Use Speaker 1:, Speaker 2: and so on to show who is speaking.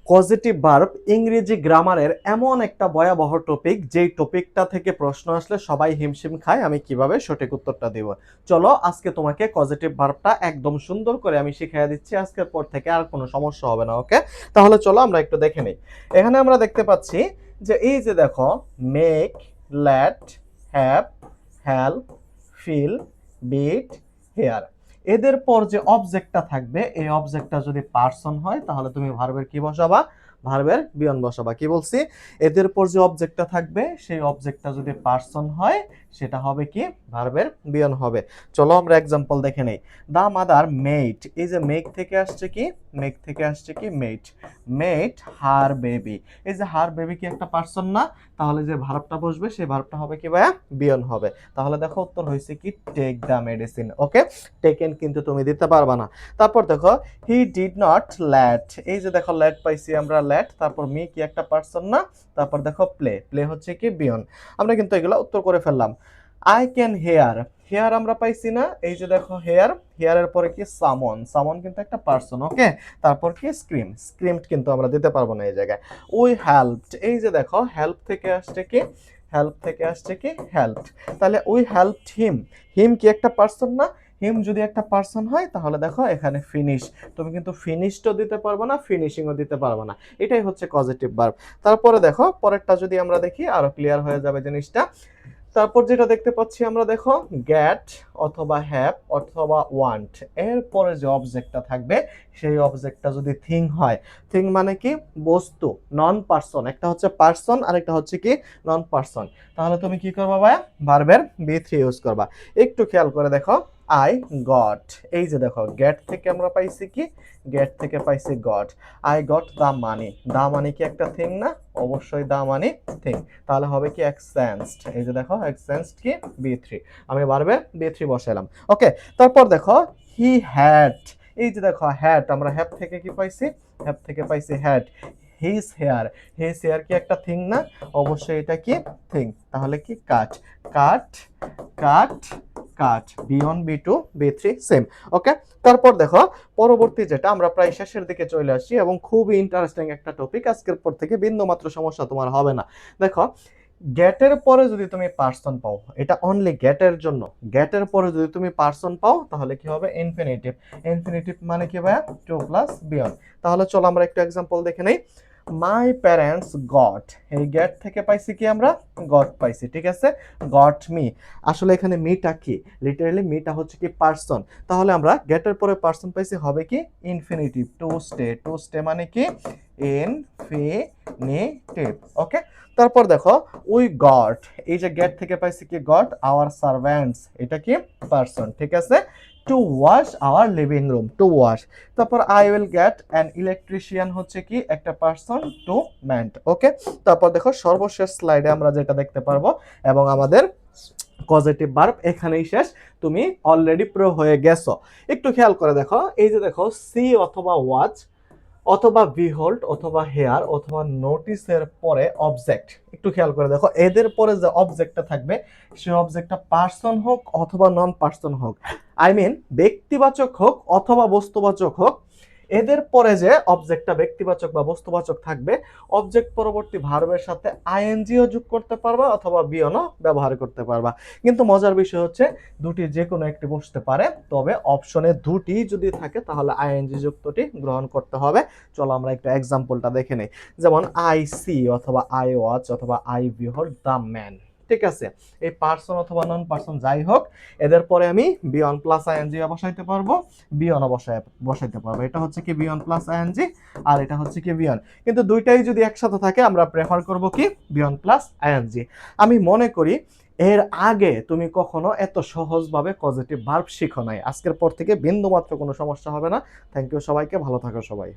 Speaker 1: Positive verb ইংরেজি গ্রামারের এমন একটা ভয়াবহ টপিক, যেই টপিকটা থেকে প্রশ্ন আসলে সবাই হিমশিম খায়। আমি কিভাবে সঠিক উত্তরটা দেব, চলো আজকে তোমাকে পজিটিভ ভার্বটা একদম সুন্দর করে আমি শিখিয়ে দিচ্ছি। আজকের পর থেকে আর কোনো সমস্যা হবে না। ওকে, তাহলে চলো আমরা একটু দেখে নিই। এখানে আমরা দেখতে পাচ্ছি যে এই যে দেখো, make, let, have, help, feel, bid, hear, এদের পর যে অবজেক্টটা থাকবে, এই অবজেক্টটা যদি পার্সন হয় তাহলে তুমি ভার্বের কি বসাবা? ভার্বের বিয়ন বসাবা। কি বলছি? এদের পর যে অবজেক্টটা থাকবে, সেই অবজেক্টটা যদি পার্সন হয় সেটা হবে কি? ভার্বের বিয়ন হবে। চলো আমরা এক্সাম্পল দেখে নেই। দা মাদার মেড, এই যে মেক থেকে আসছে কি? মেক থেকে আসছে কি? মেড। মেড হার বেবি, এই যে হার বেবি কি একটা পার্সন না? তাহলে যে ভার্বটা বসবে সেই ভার্বটা হবে কি ভাইয়া? বিয়ন হবে। তাহলে দেখো উত্তর হয়েছে কি? Take the medicine. Okay, taken কিন্তু তুমি দিতে পারবা না। তারপর দেখো, হি ডিড নট ল্যাট, এই যে দেখো ল্যাট পাইছি আমরা, ল্যাট, তারপর মি কি একটা পার্সন না? তারপর দেখো প্লে, প্লে হচ্ছে কি? বিয়ন। আমরা কিন্তু এগুলো উত্তর করে ফেললাম। আই ক্যান হেয়ার, হেয়ার আমরা পাইছি না? এই যে দেখো হেয়ার, হেয়ারের পরে কি? সামন, সামন কিন্তু একটা পার্সন। ওকে, তারপর কি? স্ক্রিম, স্ক্রিমড কিন্তু আমরা দিতে পারবো না এই জায়গায়। উই হেল্পড, এই যে দেখো হেল্প থেকে আসছে কি? হেল্প থেকে আসছে কি? হেল্পড। তাহলে উই হেল্পড হিম, হিম কি একটা পার্সন না? হিম যদি একটা পার্সন হয় তাহলে দেখো এখানে ফিনিশ, তুমি কিন্তু ফিনিশডও দিতে পারবে না, ফিনিশিংও দিতে পারবে না। এটাই হচ্ছে পজিটিভ ভার্ব। তারপরে দেখো পরেরটা যদি আমরা দেখি আরো ক্লিয়ার হয়ে যাবে জিনিসটা। তারপর যেটা দেখতে পাচ্ছি আমরা, দেখো গেট অথবা হ্যাভ অথবা ওয়ান্ট, এরপরে যে অবজেক্টটা থাকবে সেই অবজেক্টটা যদি থিং হয়, থিং মানে কি? বস্তু, নন পার্সন। একটা হচ্ছে পার্সন আর একটা হচ্ছে কি? নন পার্সন। তাহলে তুমি কি করবা ভাইয়া? ভার্বের বি থ্রি ইউজ করবা। একটু খেয়াল করে দেখো, আই গট, এই যে দেখো গেট থেকে আমরা পাইছি কি? গেট থেকে পাইছি গট। আই গট দা মানি, দা মানি কি একটা থিং না? অবশ্যই দা মানি থিং। তাহলে হবে কি? এক্সচেঞ্জড, এই যে দেখো এক্সচেঞ্জড কি? B three. আমি ভার্বের বি থ্রি বসাইলাম। ওকে, তারপর দেখো হি হ্যাড, এই যে দেখো হ্যাড, আমরা হ্যাভ থেকে কি পাইছি? হ্যাভ থেকে পাইছি had. His hair, his hair কি একটা থিং না? অবশ্যই এটা কি? থিং। তাহলে কি? Cut, cut, cut, cut, B one B two B three same. Okay, তারপর দেখো পরবর্তী যেটা, আমরা প্রায় শেষের দিকে চলে আসছি এবং খুবই ইন্টারেস্টিং একটা টপিক। আজকের পর থেকে বিন্দুমাত্র সমস্যা তোমার হবে না। দেখো, গেটের পরে যদি তুমি পার্সন পাও, এটা অনলি গেটের জন্য, গেটের পরে যদি তুমি পার্সন পাও তাহলে কি হবে? ইনফিনিটিভ। ইনফিনিটিভ মানে কি ভাইয়া? To plus V one. তাহলে চলো আমরা একটু এক্সাম্পল দেখে নেই। মাই প্যারেন্টস গট, এই গেট থেকে পাইছি কি? আমরা গট পাইছি, ঠিক আছে? গট মি, আসলে এখানে মিটা কি? লিটারালি মিটা হচ্ছে কি? পার্সন। তাহলে আমরা গেটের পরে পার্সন পাইছি, হবে কি? Infinitive. To stay, to stay মানে কি? ইনফিনিটিভ। ওকে, তারপর দেখো উই গট, এই যে গেট থেকে পাইছি কি? গট আওয়ার সার্ভেন্টস, এটা কি? পার্সন, ঠিক আছে? To wash our living room, to wash. তারপর I will get an electrician হচ্ছে কি? একটা পার্সন, টু মেন্ট। ওকে, তারপর দেখো সর্বশেষ স্লাইডে আমরা যেটা দেখতে পারবো, এবং আমাদের পজিটিভ ভার্ব এখানেই শেষ। তুমি অলরেডি প্রো হয়ে গেছো। একটু খেয়াল করে দেখো, এই যে দেখো সি অথবা ওয়াচ অথবা বিহোল্ড অথবা হেয়ার অথবা নোটিসের পরে অবজেক্ট, একটু খেয়াল করে দেখো এদের পরে যে অবজেক্টটা থাকবে সেই অবজেক্টটা পার্সন হোক অথবা নন পার্সন হোক, আই মিন ব্যক্তিবাচক হোক অথবা বস্তুবাচক হোক, এদের পরে যে অবজেক্টটা ব্যক্তিবাচক বা বস্তুবাচক থাকবে, অবজেক্ট পরবর্তী ভার্বের সাথে আইএনজিও যোগ করতে পারবা অথবা বিয়নও ব্যবহার করতে পারবা। কিন্তু মজার বিষয় হচ্ছে দুটি যে কোনো একটি বসতে পারে, তবে অপশনে দুটি যদি থাকে তাহলে আইএনজি যুক্তটি গ্রহণ করতে হবে। চলো আমরা একটু এক্সাম্পলটা দেখে নেই। যেমন আই সি অথবা আই ওয়াচ অথবা আই বিহোল্ড দ্য ম্যান, ঠিক আছে? এই পার্সন অথবা নন পার্সন যাই হোক, এদের পরে আমি বিয়ন প্লাস আইএনজি বসাইতে পারবো, বিয়ন বসাইতে পারবো। এটা হচ্ছে কি? বিয়ন প্লাস আইএনজি, আর এটা হচ্ছে কি? বিয়ন। কিন্তু দুইটাই যদি একসাথে থাকে আমরা প্রেফার করব কি? বিয়ন প্লাস আইএনজি। আমি মনে করি এর আগে তুমি কখনো এত সহজভাবে পজিটিভ ভার্ব শিখো নাই। আজকের পর থেকে বিন্দুমাত্র কোনো সমস্যা হবে না। থ্যাংক ইউ সবাইকে, ভালো থাকো সবাই।